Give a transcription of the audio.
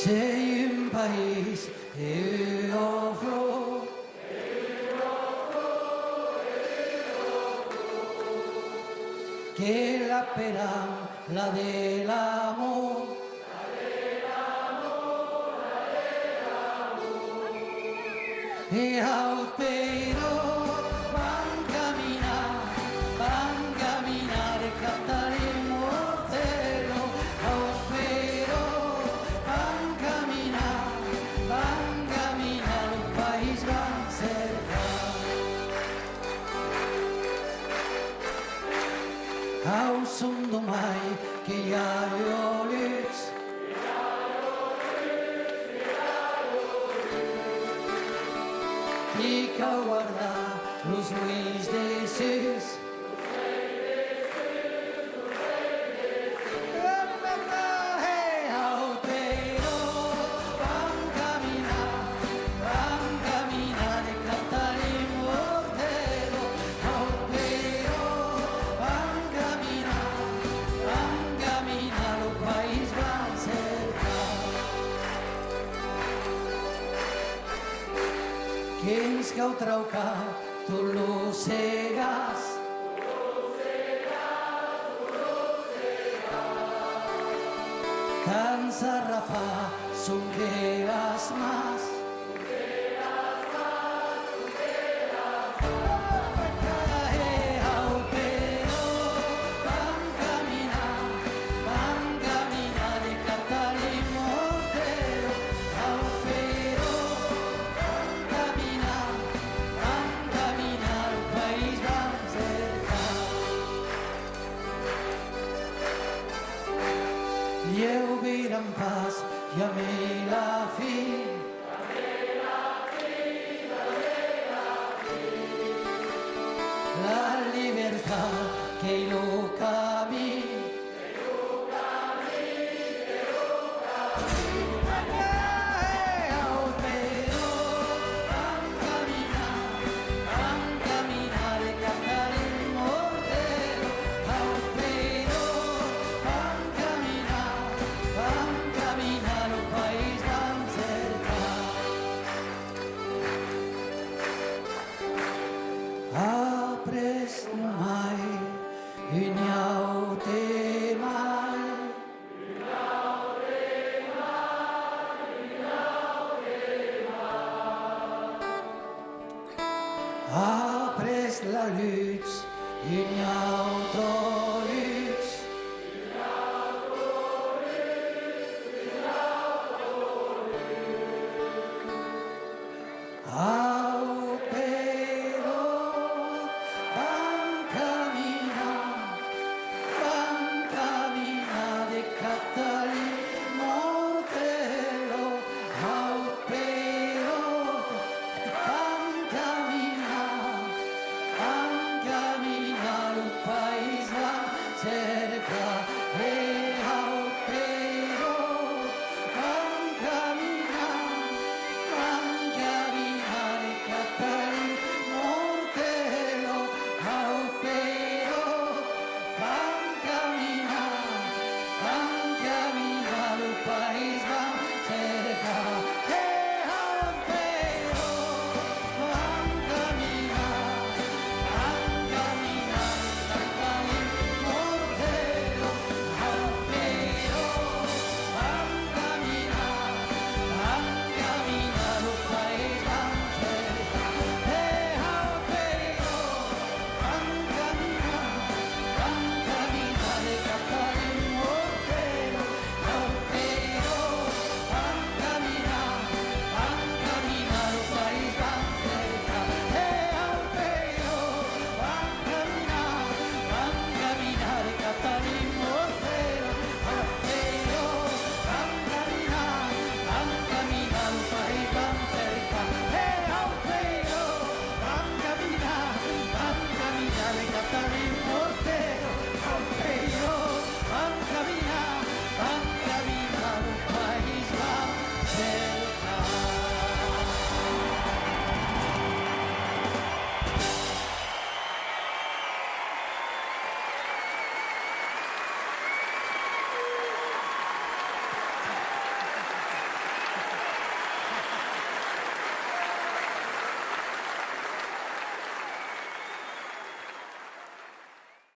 C'est un país de flor, que la pera, la del amor, y al pero van caminar, cantar el mortero, al pero van caminar, un país van cerca. Au som domai que ja jo lyts, i cal guardar los ulls de sis. Au però van caminar, e cantar el mortero, au però van caminar, o país van cercar. Que ens cau traucar tot lo cegas, tan zarrafar son que las más. Au però van caminar, e cantar el mortero, au però van caminar, o país van cercar. Lleu viran pas, llamé la fi, la libertad que lo camina. Au però van caminar, e cantar el mortero, au però van caminar, o país van cercar. Apres no mai, un iau te mai, apres la lutte, un iau